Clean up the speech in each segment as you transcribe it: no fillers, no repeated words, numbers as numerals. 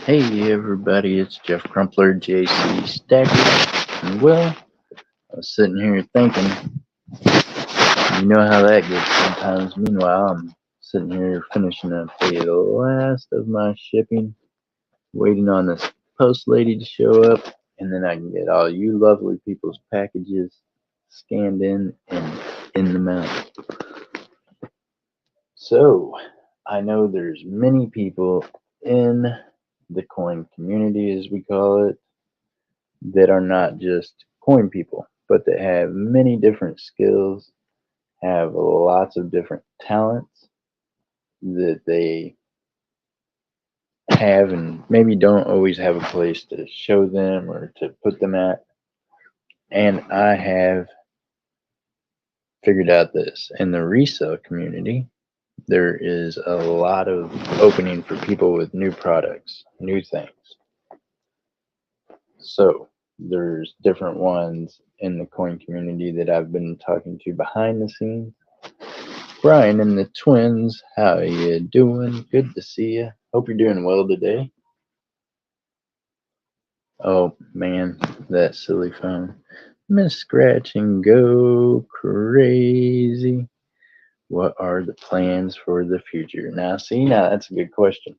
Hey everybody, it's Jeff Crumpler, JC Stacker. And well, I was sitting here thinking, you know how that gets sometimes. Meanwhile, I'm sitting here finishing up the last of my shipping, waiting on this post lady to show up, and then I can get all you lovely people's packages scanned in and in the mail. So, I know there's many people in the coin community, as we call it, that are not just coin people, but that have many different skills, have lots of different talents that they have and maybe don't always have a place to show them or to put them at. And I have figured out this in the resale community, there is a lot of opening for people with new products, new things. So there's different ones in the coin community that I've been talking to behind the scenes. Brian and the twins, how you doing? Good to see you. Hope you're doing well today. Oh man, that silly phone. Miss Scratch and Go Crazy. What are the plans for the future? Now that's a good question.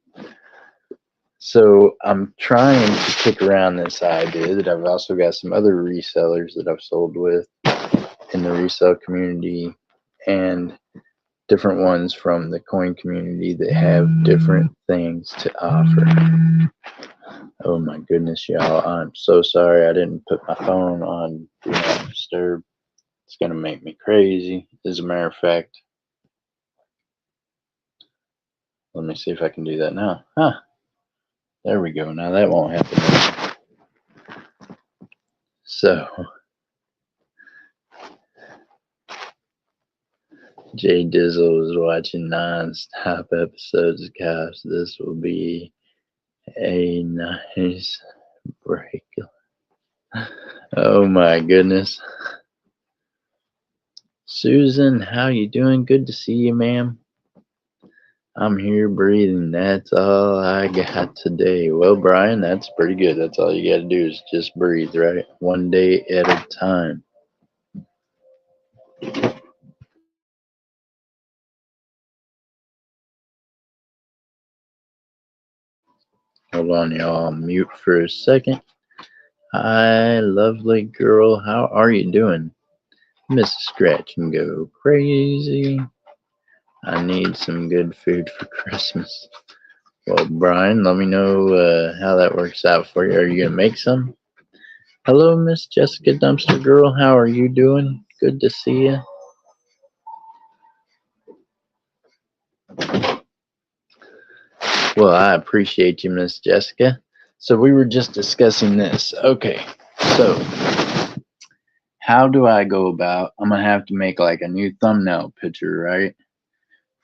So I'm trying to kick around this idea that I've also got some other resellers that I've sold with in the resale community and different ones from the coin community that have different things to offer. Oh my goodness, y'all. I'm so sorry I didn't put my phone on Do Not Disturb. It's going to make me crazy. As a matter of fact, let me see if I can do that now. Huh. There we go. Now that won't happen. So, Jay Dizzle is watching non-stop episodes of Cops. This will be a nice break. Oh my goodness. Susan, how you doing? Good to see you, ma'am. I'm here breathing. That's all I got today. Well, Brian, that's pretty good. That's all you got to do is just breathe, right? One day at a time. Hold on, y'all. I'll mute for a second. Hi, lovely girl. How are you doing? Mrs. Scratch and Go Crazy. I need some good food for Christmas. Well, Brian, let me know how that works out for you. Are you going to make some? Hello, Miss Jessica Dumpster Girl. How are you doing? Good to see you. Well, I appreciate you, Miss Jessica. So we were just discussing this. Okay, so how do I go about? I'm gonna have to make like a new thumbnail picture, right?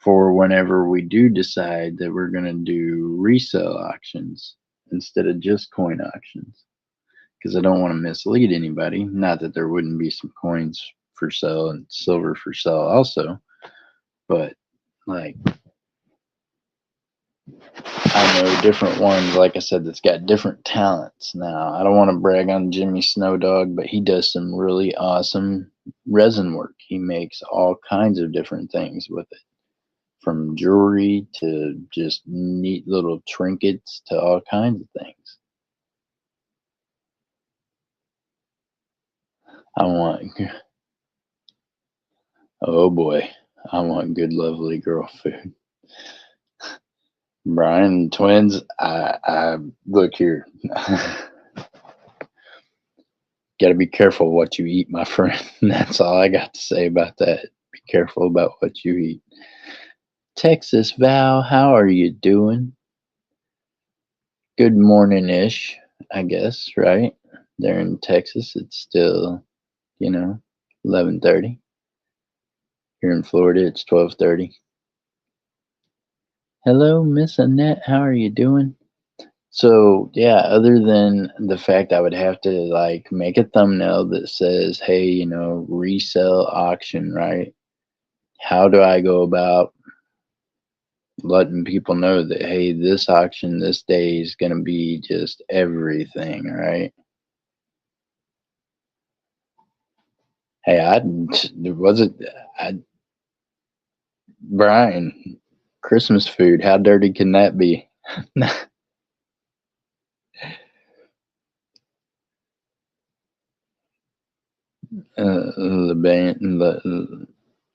For whenever we do decide that we're gonna do resale auctions instead of just coin auctions, because I don't want to mislead anybody. Not that there wouldn't be some coins for sale and silver for sale also, but like I know different ones, like I said, that's got different talents. Now, I don't want to brag on Jimmy Snowdog, but he does some really awesome resin work. He makes all kinds of different things with it, from jewelry to just neat little trinkets to all kinds of things. I want, oh boy, I want good, lovely girl food. Brian, twins, I look here. Got to be careful what you eat, my friend. That's all I got to say about that. Be careful about what you eat. Texas Val, how are you doing? Good morning ish, I guess, right? There in Texas, it's still, 11:30. Here in Florida, it's 12:30. Hello, Miss Annette, how are you doing? So yeah, other than the fact I would have to like make a thumbnail that says, hey, resell auction, right? How do I go about letting people know that, hey, this auction this day is going to be just everything, right? Hey, was it I, Brian, Christmas food, how dirty can that be?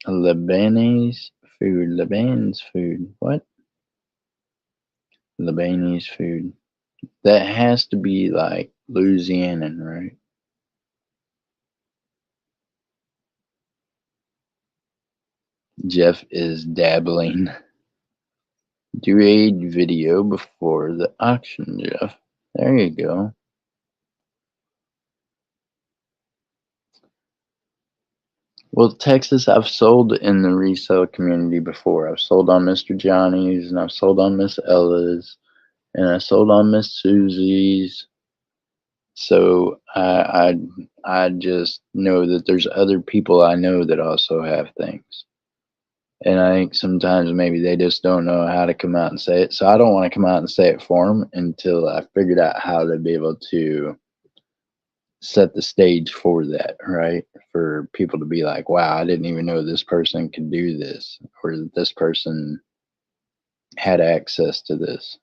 Lebanese food, Lebanese food. What? Lebanese food. That has to be like Louisianan, right? Jeff is dabbling. Do a video before the auction, Jeff. There you go. Well, Texas, I've sold in the resale community before. I've sold on Mr. Johnny's, and I've sold on Miss Ella's, and I sold on Miss Susie's. So I just know that there's other people I know that also have things. And I think sometimes maybe they just don't know how to come out and say it. So I don't want to come out and say it for them until I figured out how to be able to set the stage for that, right? For people to be like, wow, I didn't even know this person could do this, or that this person had access to this.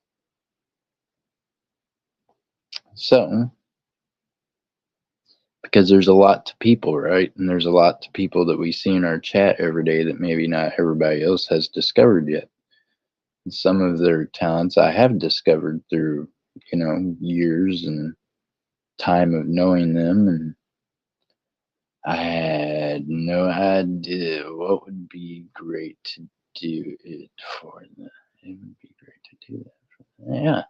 So, because there's a lot to people, right? And there's a lot to people that we see in our chat every day that maybe not everybody else has discovered yet. And some of their talents I have discovered through, years and time of knowing them, and I had no idea what would be great to do it for them. It would be great to do that. Yeah,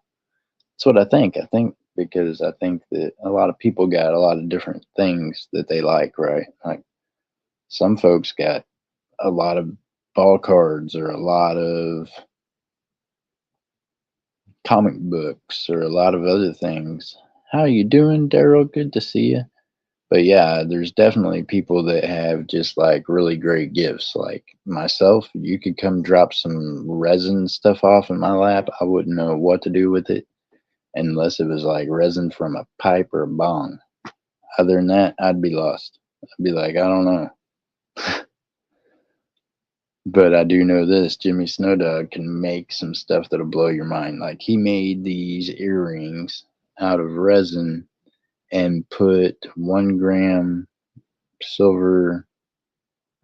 that's what I think. I think because I think that a lot of people got a lot of different things that they like, right? Like some folks got a lot of ball cards or a lot of comic books or a lot of other things. How you doing, Daryl? Good to see you. But yeah, there's definitely people that have just like really great gifts. Like myself, you could come drop some resin stuff off in my lap. I wouldn't know what to do with it unless it was like resin from a pipe or a bong. Other than that, I'd be lost. I'd be like, I don't know. But I do know this, Jimmy Snowdog can make some stuff that'll blow your mind. Like he made these earrings out of resin and put 1 gram silver,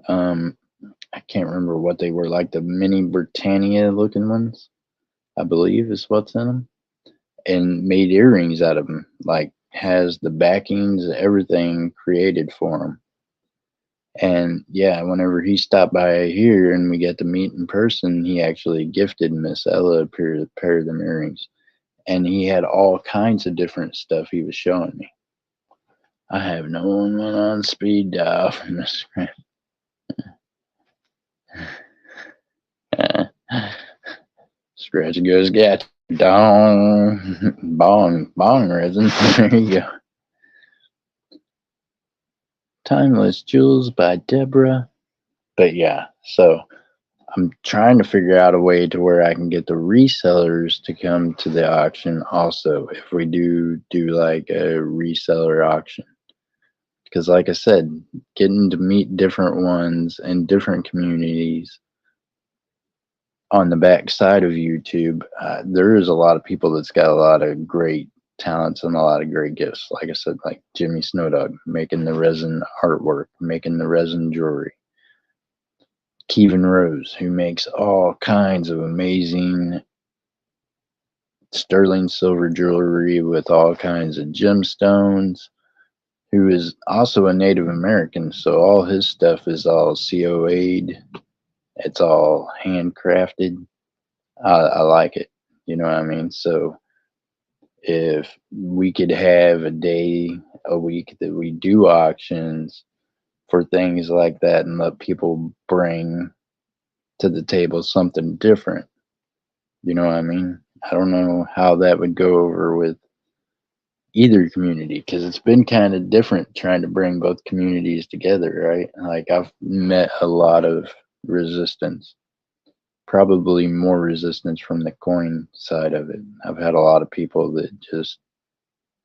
um I can't remember what they were, like the mini Britannia looking ones, I believe is what's in them, and made earrings out of them. Like has the backings, everything created for him. And yeah, whenever he stopped by here and we got to meet in person, he actually gifted Miss Ella a pair of them earrings. And he had all kinds of different stuff he was showing me. I have no one went on speed dial from the screen. Scratch goes gat dong bong resin. There you go. Timeless Jewels by Deborah. But yeah, so I'm trying to figure out a way to where I can get the resellers to come to the auction also if we do like a reseller auction. Because like I said, getting to meet different ones in different communities on the back side of YouTube, there is a lot of people that's got a lot of great talents and a lot of great gifts. Like I said, like Jimmy Snowdog making the resin artwork, making the resin jewelry. Kevin Rose, who makes all kinds of amazing sterling silver jewelry with all kinds of gemstones, who is also a Native American. So all his stuff is all COA'd. It's all handcrafted. I like it. You know what I mean? So if we could have a day a week that we do auctions for things like that and let people bring to the table something different, you know what I mean? I don't know how that would go over with either community because it's been kind of different trying to bring both communities together, right? Like I've met a lot of resistance probably more resistance from the coin side of it. I've had a lot of people that just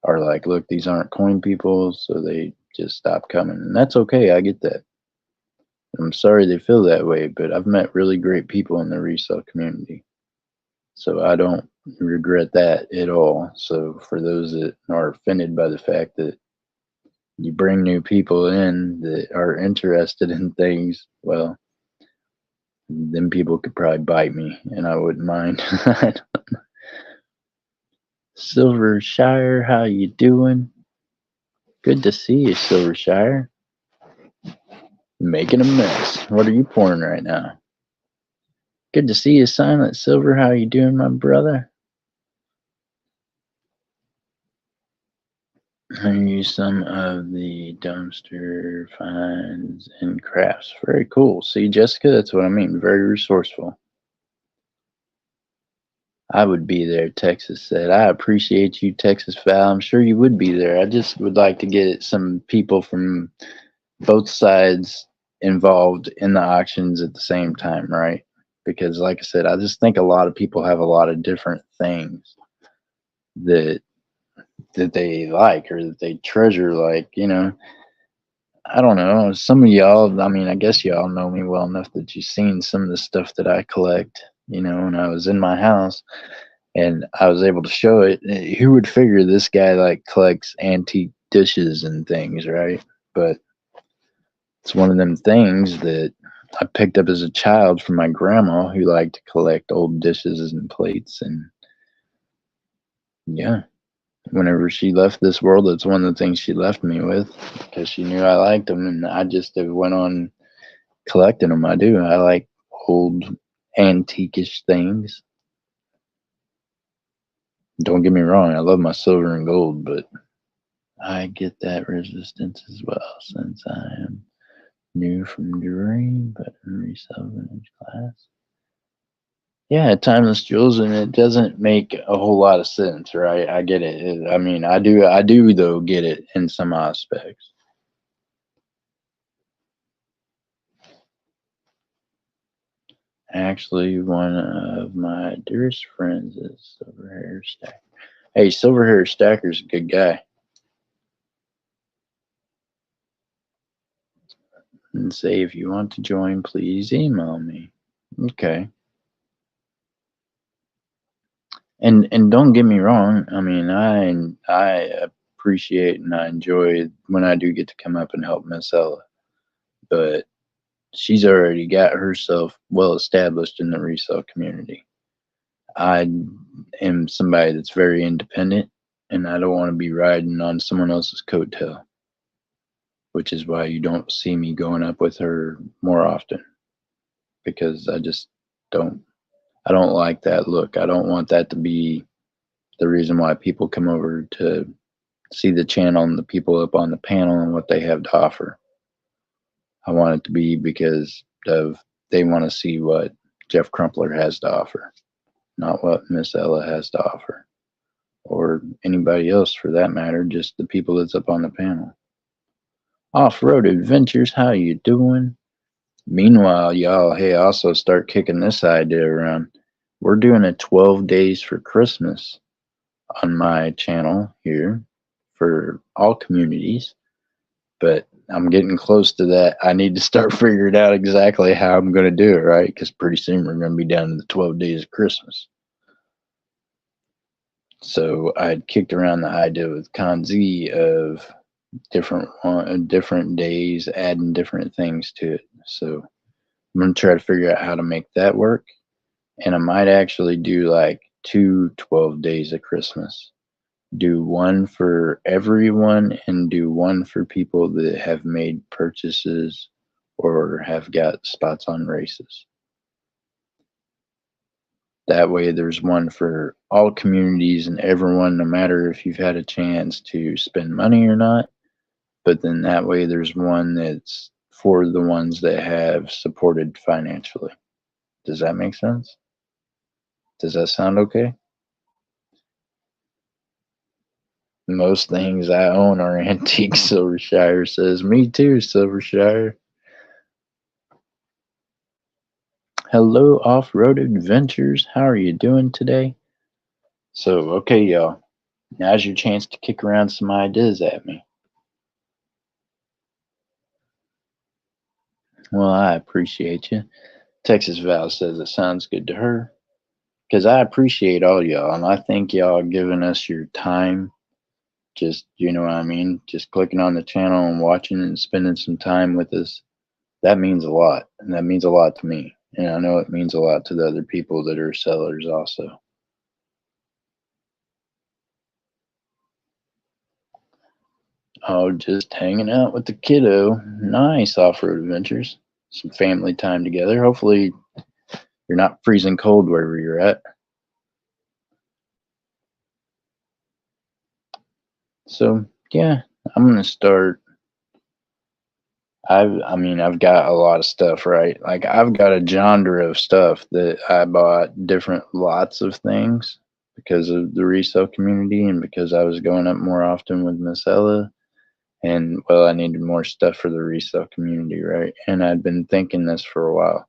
are like, look, these aren't coin people, so they just stop coming. And that's okay. I get that. I'm sorry they feel that way, but I've met really great people in the resale community. So I don't regret that at all. So for those that are offended by the fact that you bring new people in that are interested in things, well, then people could probably bite me and I wouldn't mind. Silvershire, how you doing? Good to see you, Silvershire. Making a mess. What are you pouring right now? Good to see you, Silent Silver. How you doing, my brother? I use some of the dumpster finds and crafts. Very cool. See, Jessica, that's what I mean. Very resourceful. I would be there, Texas said. I appreciate you, Texas Val. I'm sure you would be there. I just would like to get some people from both sides involved in the auctions at the same time, right? Because, like I said, I just think a lot of people have a lot of different things that they like or that they treasure. Like, I don't know. Some of y'all, I mean, I guess y'all know me well enough that you've seen some of the stuff that I collect, when I was in my house and I was able to show it. Who would figure this guy like collects antique dishes and things, right? But it's one of them things that I picked up as a child from my grandma who liked to collect old dishes and plates. And yeah, whenever she left this world, that's one of the things she left me with because she knew I liked them. And I just have went on collecting them. I do. I like old antiquish things. Don't get me wrong. I love my silver and gold, but I get that resistance as well since I am new from Dream, but in resale vintage class. Yeah, timeless jewels, and it doesn't make a whole lot of sense, right? I get it. I mean, I do though get it in some aspects. Actually, one of my dearest friends is Silver Hair Stacker. Hey, Silver Hair Stacker's a good guy. And say if you want to join, please email me. Okay. And don't get me wrong. I mean, I appreciate and I enjoy when I do get to come up and help Miss Ella, but she's already got herself well established in the resale community. I am somebody that's very independent, and I don't want to be riding on someone else's coattail, which is why you don't see me going up with her more often because I just don't. I don't like that look. I don't want that to be the reason why people come over to see the channel and the people up on the panel and what they have to offer. I want it to be because of they want to see what Jeff Crumpler has to offer, not what Miss Ella has to offer, or anybody else for that matter, just the people that's up on the panel. Off-Road Adventures, how you doing? Meanwhile, y'all, hey, also start kicking this idea around. We're doing a 12 days for Christmas on my channel here for all communities, but I'm getting close to that. I need to start figuring out exactly how I'm going to do it, right? Because pretty soon we're going to be down to the 12 days of Christmas. So I'd kicked around the idea with Kanzi of different days, adding different things to it. So I'm going to try to figure out how to make that work. And I might actually do like 12 days of Christmas. Do one for everyone and do one for people that have made purchases or have got spots on races. That way there's one for all communities and everyone, no matter if you've had a chance to spend money or not. But then that way there's one that's for the ones that have supported financially. Does that make sense? Does that sound okay? Most things I own are antique, Silvershire says. Me too, Silvershire. Hello, Off-Road Adventures. How are you doing today? So, okay, y'all. Now's your chance to kick around some ideas at me. Well, I appreciate you. Texas Val says it sounds good to her. Because I appreciate all y'all, and I thank y'all giving us your time. Just, you know what I mean? Just clicking on the channel and watching and spending some time with us. That means a lot. And that means a lot to me. And I know it means a lot to the other people that are sellers also. Oh, just hanging out with the kiddo. Nice off-road adventures. Some family time together. Hopefully you're not freezing cold wherever you're at. So yeah, I'm gonna start. I've got a lot of stuff, right? Like I've got a genre of stuff that I bought different lots of things because of the resale community and because I was going up more often with Miss Ella. And well, I needed more stuff for the resale community, right? And I'd been thinking this for a while.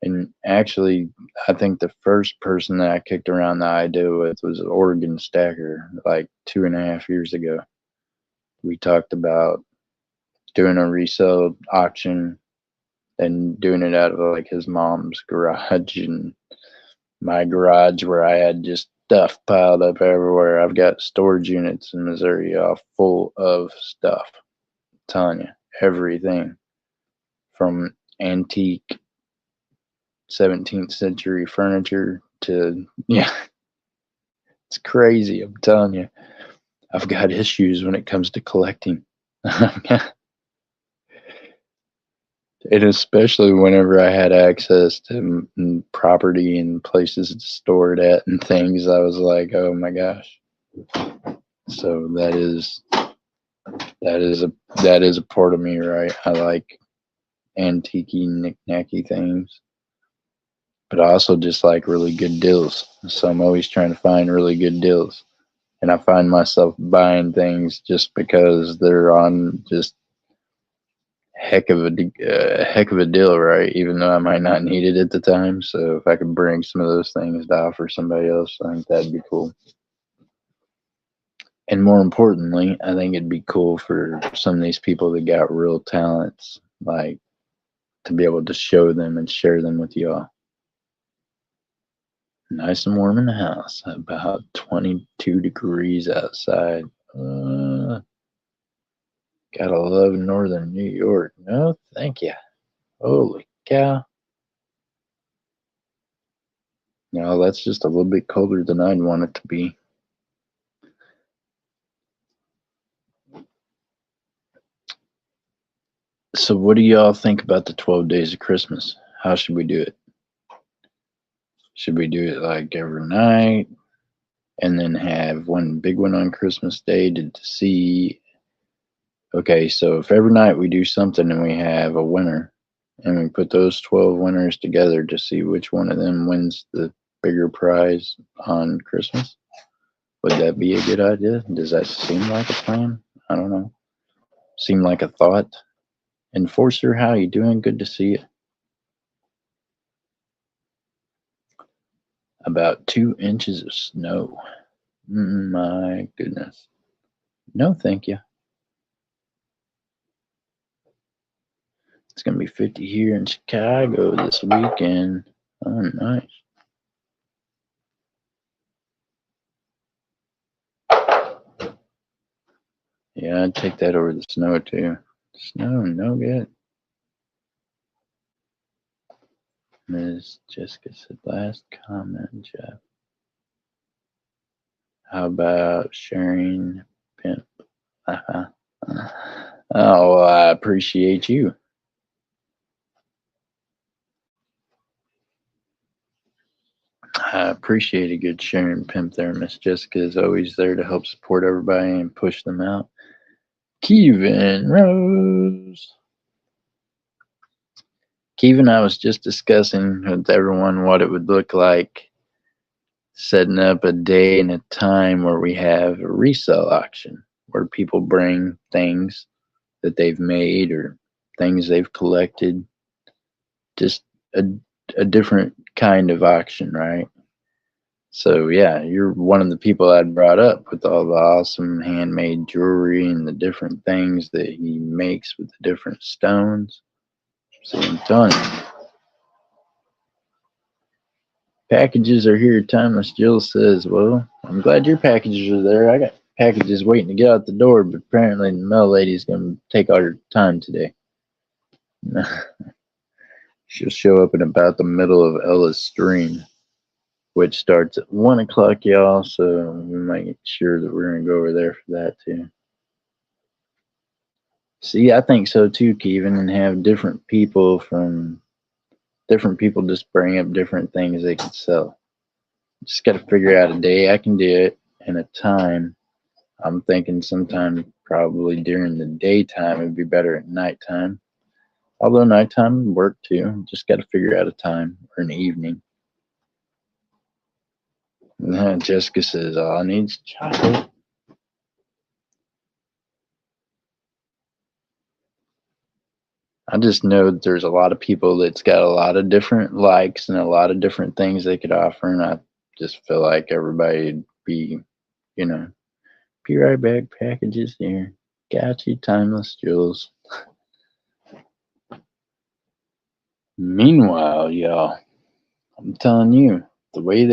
And actually, I think the first person that I kicked around the idea with was Oregon Stacker, like 2.5 years ago. We talked about doing a resale auction and doing it out of like his mom's garage and my garage where I had just stuff piled up everywhere. I've got storage units in Missouri all full of stuff. I'm telling you, everything from antique 17th century furniture to, yeah, it's crazy. I'm telling you, I've got issues when it comes to collecting. And especially whenever I had access to property and places to store it at and things, I was like, oh my gosh. So that is a part of me, right? I like antique knick-knacky things, but I also just like really good deals. So I'm always trying to find really good deals. And I find myself buying things just because they're on just heck of a deal, right? Even though I might not need it at the time. So if I could bring some of those things to offer somebody else, I think that'd be cool. And more importantly, I think it'd be cool for some of these people that got real talents, like to be able to show them and share them with y'all. Nice and warm in the house, about 22 degrees outside. Gotta love northern New York. No, thank you. Holy cow. No, that's just a little bit colder than I'd want it to be. So, what do y'all think about the 12 days of Christmas? How should we do it? Should we do it like every night and then have one big one on Christmas Day to see? Okay, so if every night we do something and we have a winner and we put those 12 winners together to see which one of them wins the bigger prize on Christmas, would that be a good idea? Does that seem like a plan? I don't know. Seem like a thought? Enforcer, how you doing? Good to see you. About 2 inches of snow. My goodness. No, thank you. It's going to be 50 here in Chicago this weekend. Oh, nice. Yeah, I'd take that over the snow too. Snow, no good. Ms. Jessica said, last comment, Jeff. How about sharing pimp? Oh, well, I appreciate you. I appreciate a good sharing pimp there. Miss Jessica is always there to help support everybody and push them out. Kevin Rose. Kevin, I was just discussing with everyone what it would look like setting up a day and a time where we have a resale auction where people bring things that they've made or things they've collected. Just a a different kind of auction, right? So yeah, you're one of the people I'd brought up with all the awesome handmade jewelry and the different things that he makes with the different stones. See, I'm telling you, packages are here. Timeless Jill says, "Well, I'm glad your packages are there. I got packages waiting to get out the door, but apparently the mail lady's gonna take all your time today." She'll show up in about the middle of Ella's stream, which starts at 1 o'clock, y'all. So we might make sure that we're gonna go over there for that too. See, I think so too, Kevin, and have different people just bring up different things they can sell. Just got to figure out a day I can do it and a time. I'm thinking sometime probably during the daytime. It'd be better at nighttime. Although nighttime would work too. Just got to figure out a time or an evening. Jessica says all I need is chocolate. I just know that there's a lot of people that's got a lot of different likes and a lot of different things they could offer, and I just feel like everybody'd be, you know, be right back. Packages here. Got you, Timeless Jules. Meanwhile, y'all, I'm telling you, the way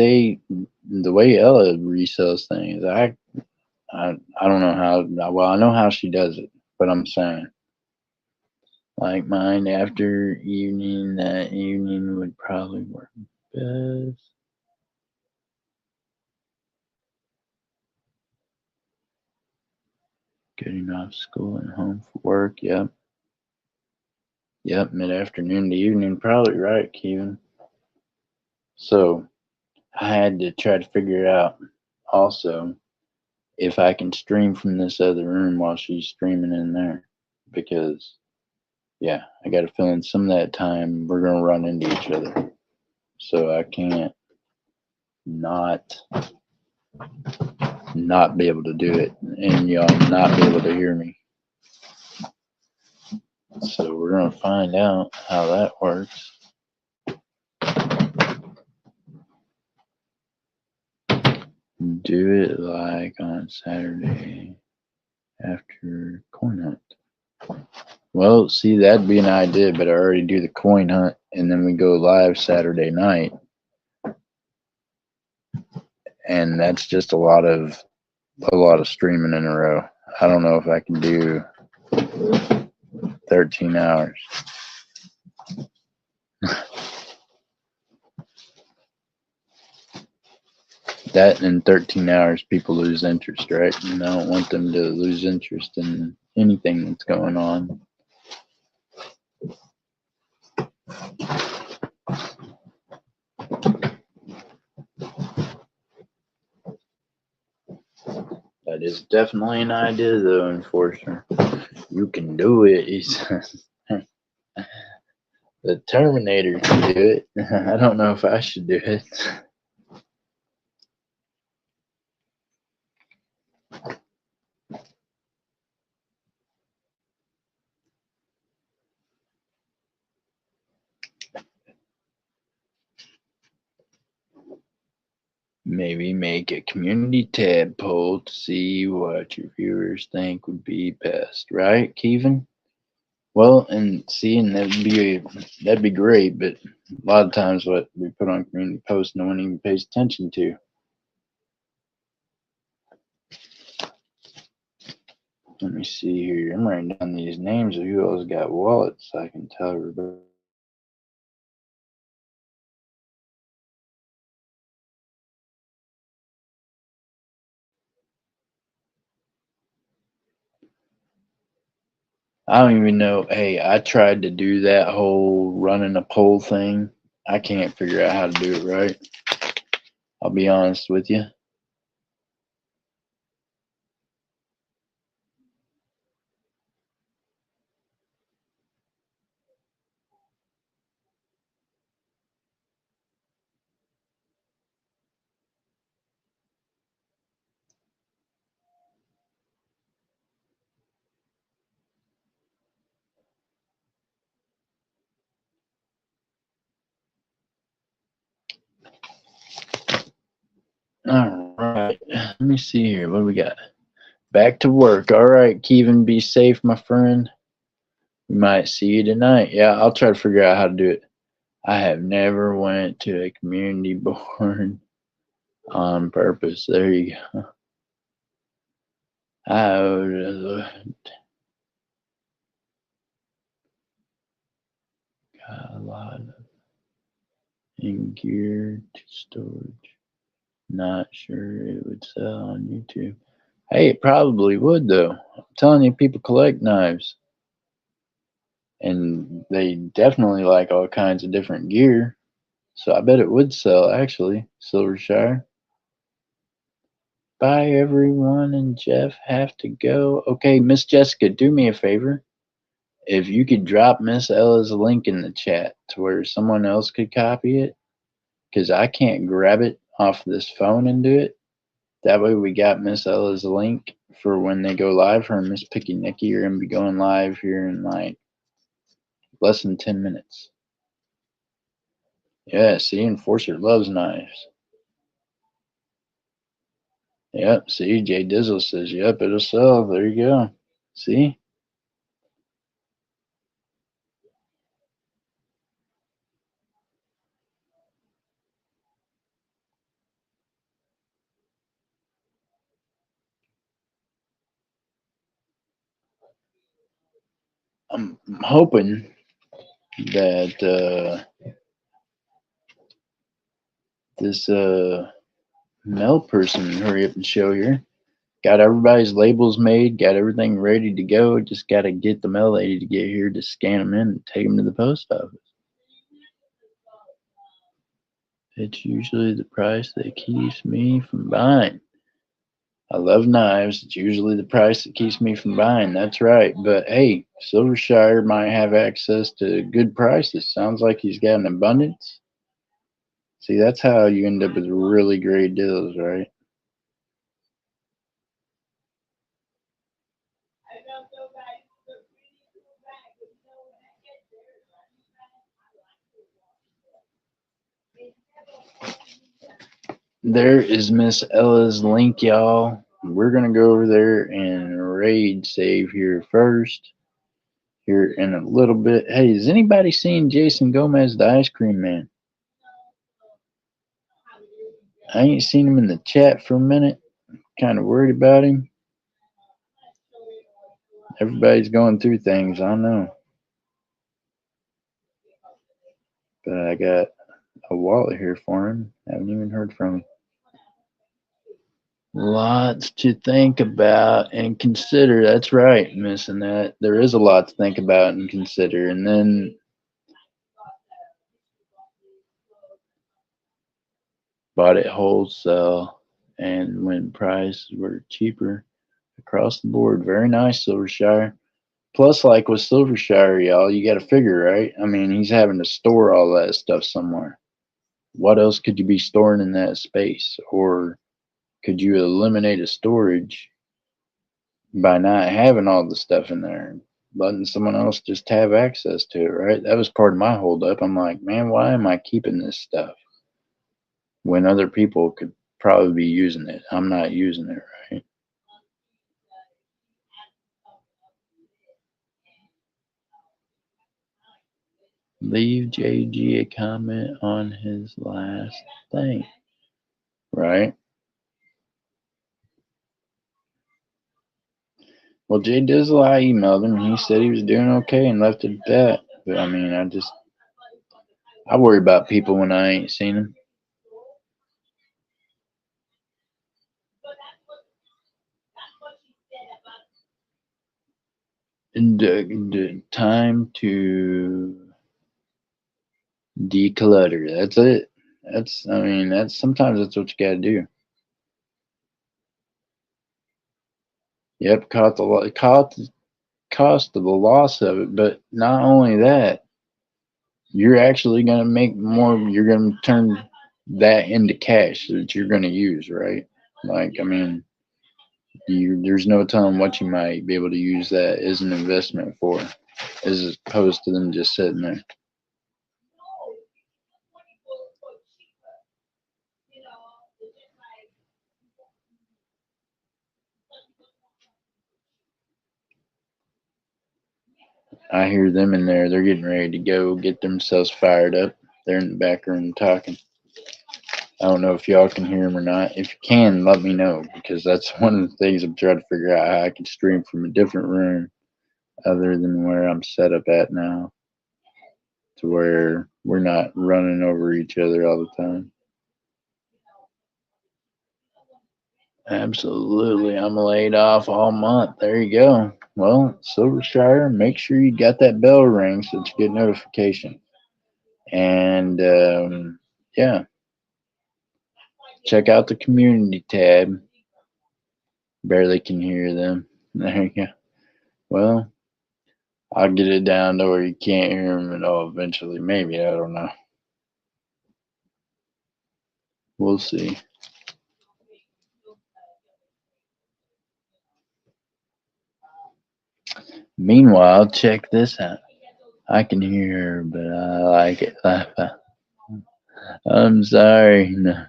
Ella resells things, I don't know how. Well, I know how she does it, but I'm saying, like mine after evening, that evening would probably work best. Getting off school and home for work. Yep. Yep. Mid afternoon to evening. Probably right, Kevin. So I had to try to figure out also if I can stream from this other room while she's streaming in there. Because, yeah, I got a feeling some of that time we're going to run into each other. So I can't not be able to do it and y'all not be able to hear me. So we're going to find out how that works. Do it like on Saturday after coin hunt. Well, see, that'd be an idea, but I already do the coin hunt and then we go live Saturday night. And that's just a lot of streaming in a row. I don't know if I can do 13 hours. That in 13 hours, people lose interest, right? And I don't want them to lose interest in anything that's going on. That is definitely an idea, though, Enforcer. You can do it, he says. The Terminator can do it. I don't know if I should do it. Maybe make a community tab poll to see what your viewers think would be best, right, Kevin? Well, and seeing that'd be great, but a lot of times what we put on community posts, no one even pays attention to. Let me see here. I'm writing down these names of who else got wallets so I can tell everybody. I don't even know. Hey, I tried to do that whole running a poll thing. I can't figure out how to do it right. I'll be honest with you. All right. Let me see here. What do we got? Back to work. All right, Kevin, be safe, my friend. We might see you tonight. Yeah, I'll try to figure out how to do it. I have never went to a community board on purpose. There you go. I would got a lot of in gear to storage. Not sure it would sell on YouTube. Hey, it probably would though. I'm telling you, people collect knives, and they definitely like all kinds of different gear. So I bet it would sell actually. Silvershire. Bye everyone, and Jeff have to go. Okay, Miss Jessica, do me a favor. If you could drop Miss Ella's link in the chat to where someone else could copy it, because I can't grab it off this phone and do it. That way we got Miss Ella's link for when they go live. Her and Miss Picky Nicky are gonna be going live here in like less than 10 minutes. Yeah, see, Enforcer loves knives. Yep, see, Jay Dizzle says, yep, it'll sell. There you go. See? I'm hoping that this mail person hurry up and show here. Got everybody's labels made, got everything ready to go. Just got to get the mail lady to get here to scan them in and take them to the post office. It's usually the price that keeps me from buying. I love knives. It's usually the price that keeps me from buying. That's right. But hey, Silvershire might have access to good prices. Sounds like he's got an abundance. See, that's how you end up with really great deals, right? There is Miss Ella's link, y'all. We're going to go over there and raid save here first. Here in a little bit. Hey, has anybody seen Jason Gomez, the ice cream man? I ain't seen him in the chat for a minute. Kind of worried about him. Everybody's going through things, I know. But I got a wallet here for him. Haven't even heard from him. Lots to think about and consider. That's right, missing that. There is a lot to think about and consider. And then bought it wholesale, and when prices were cheaper across the board. Very nice, Silvershire. Plus, like with Silvershire, y'all, you got to figure, right? I mean, he's having to store all that stuff somewhere. What else could you be storing in that space? Or could you eliminate a storage by not having all the stuff in there, letting someone else just have access to it, right? That was part of my holdup. I'm like, man, why am I keeping this stuff when other people could probably be using it? I'm not using it, right? Leave JG a comment on his last thing, right? Well, Jay Dizzle, I emailed him. He said he was doing okay and left it at that. But I mean, I worry about people when I ain't seen them. And time to declutter. That's it. I mean, sometimes that's what you got to do. Yep, caught the cost of the loss of it, but not only that, you're actually going to make more. You're going to turn that into cash that you're going to use, right? Like, I mean, there's no telling what you might be able to use that as an investment for, as opposed to them just sitting there. I hear them in there. They're getting ready to go get themselves fired up. They're in the back room talking. I don't know if y'all can hear them or not. If you can, let me know because that's one of the things I'm trying to figure out how I can stream from a different room other than where I'm set up at now to where we're not running over each other all the time. Absolutely. I'm laid off all month. There you go. Well, Silvershire, make sure you got that bell ring so that you get notification. And yeah, check out the community tab. Barely can hear them. There you go. Well, I'll get it down to where you can't hear them at all eventually. Maybe. I don't know. We'll see. Meanwhile, check this out. I can hear her, but I like it. I'm sorry. No.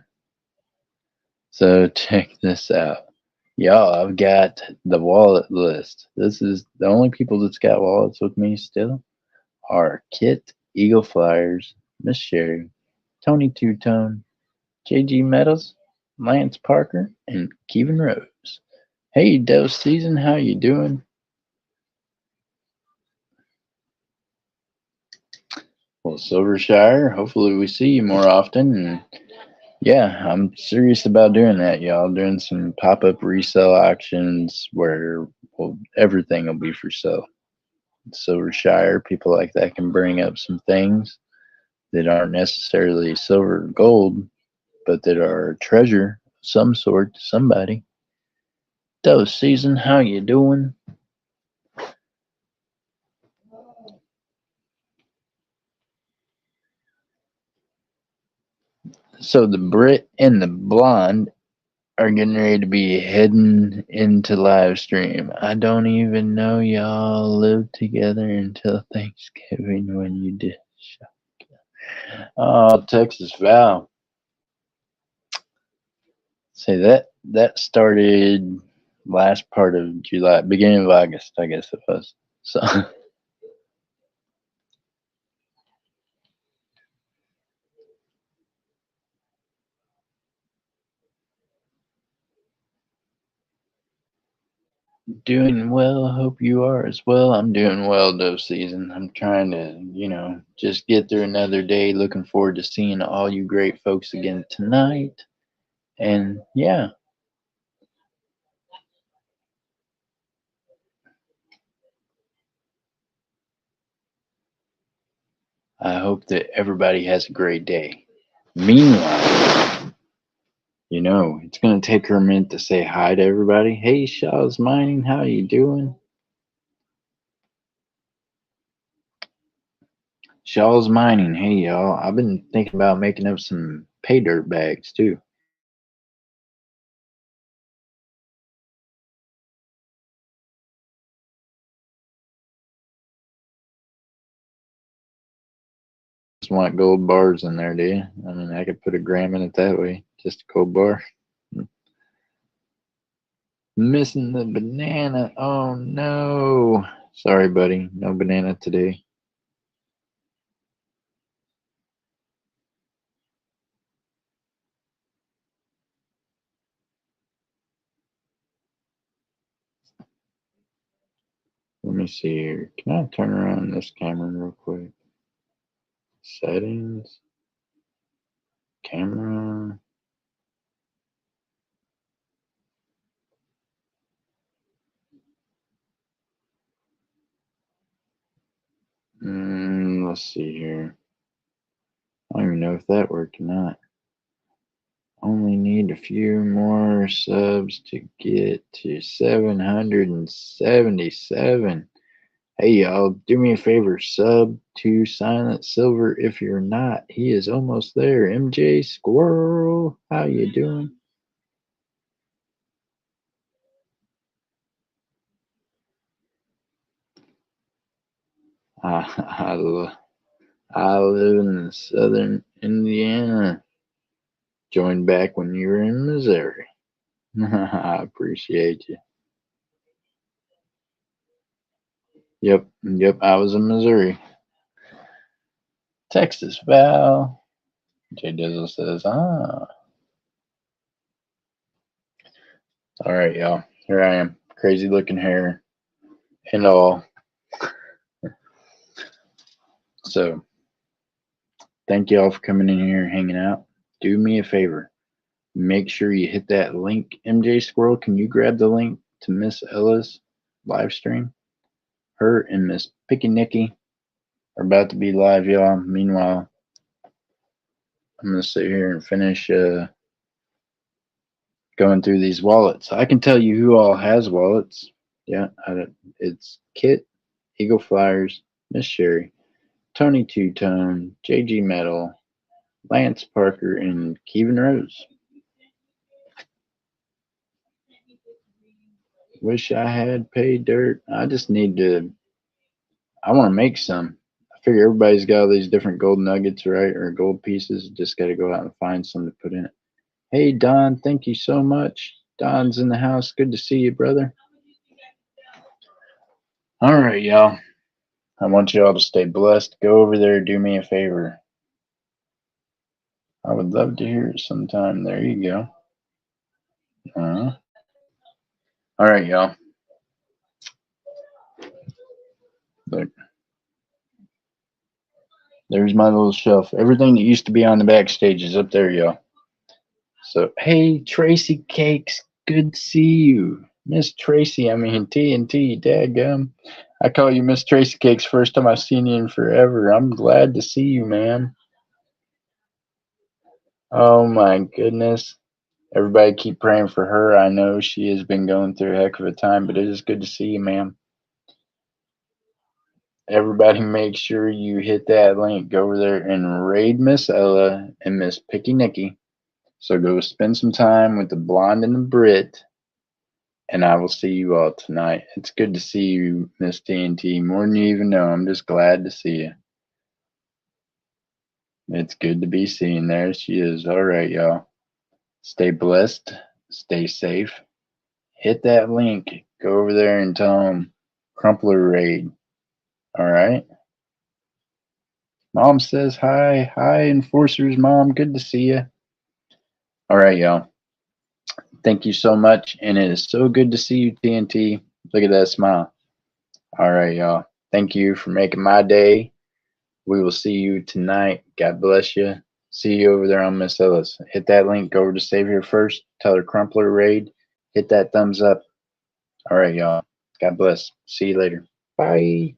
So check this out. Y'all, I've got the wallet list. This is the only people that's got wallets with me still are Kit, Eagle Flyers, Miss Sherry, Tony Two Tone, JG Metals, Lance Parker, and Kevin Rose. Hey, Dose Season, how you doing? Well, Silvershire, hopefully we see you more often. And yeah, I'm serious about doing that, y'all. Doing some pop-up resale auctions where well, everything will be for sale. Silvershire, people like that can bring up some things that aren't necessarily silver or gold, but that are treasure of some sort to somebody. Dose Season, how you doing? So the Brit and the Blonde are getting ready to be heading into live stream. I don't even know y'all lived together until Thanksgiving when you did. Oh, Texas Val. Say that started last part of July, beginning of August, I guess it was. So doing well. Hope you are as well. I'm doing well, Dove Season. I'm trying to, just get through another day. Looking forward to seeing all you great folks again tonight. And yeah, I hope that everybody has a great day. Meanwhile, it's gonna take her a minute to say hi to everybody. Hey, Shaw's Mining, how you doing? Shaw's Mining, hey y'all. I've been thinking about making up some pay dirt bags too. Just want gold bars in there, do you? I mean, I could put a gram in it that way. Just a gold bar. Missing the banana. Oh no. Sorry, buddy. No banana today. Let me see here. Can I turn around this camera real quick? Settings. Camera. Let's see here. I don't even know if that worked or not. Only need a few more subs to get to 777. Hey y'all, do me a favor, sub to Silent Silver if you're not. He is almost there. MJ Squirrel, how you doing? I, I live in southern Indiana. Joined back when you were in Missouri. I appreciate you. Yep. I was in Missouri. Texas, Val. Jay Dizzle says, ah. All right, y'all. Here I am. Crazy looking hair and all. So, thank y'all for coming in here and hanging out. Do me a favor. Make sure you hit that link. MJ Squirrel, can you grab the link to Miss Ella's live stream? Her and Miss Picky Nicky are about to be live, y'all. Meanwhile, I'm going to sit here and finish going through these wallets. I can tell you who all has wallets. Yeah, it's Kit, Eagle Flyers, Miss Sherry, Tony Two Tone, JG Metal, Lance Parker, and Kevin Rose. Wish I had paid dirt. I just need to. I want to make some. I figure everybody's got all these different gold nuggets, right? Or gold pieces. Just got to go out and find some to put in it. Hey, Don, thank you so much. Don's in the house. Good to see you, brother. All right, y'all. I want y'all to stay blessed. Go over there. Do me a favor. I would love to hear it sometime. There you go. All right, y'all. Look. There's my little shelf. Everything that used to be on the backstage is up there, y'all. So, hey, Tracy Cakes, good to see you. Miss Tracy, I mean TNT, dadgum. I call you Miss Tracy Cakes first time I've seen you in forever. I'm glad to see you, man. Oh my goodness. Everybody keep praying for her. I know she has been going through a heck of a time, but it is good to see you, ma'am. Everybody make sure you hit that link. Go over there and raid Miss Ella and Miss Picky Nicky. So go spend some time with the blonde and the Brit, and I will see you all tonight. It's good to see you, Miss TNT. More than you even know. I'm just glad to see you. It's good to be seen. There she is. All right, y'all. Stay blessed. Stay safe. Hit that link. Go over there and tell them Crumpler Raid. All right. Mom says hi. Hi, Enforcer's mom. Good to see you. All right, y'all. Thank you so much. And it is so good to see you, TNT. Look at that smile. All right, y'all. Thank you for making my day. We will see you tonight. God bless you. See you over there on Miss Ellis. Hit that link. Go over to Save Here First. Tell her Crumpler Raid. Hit that thumbs up. All right, y'all. God bless. See you later. Bye.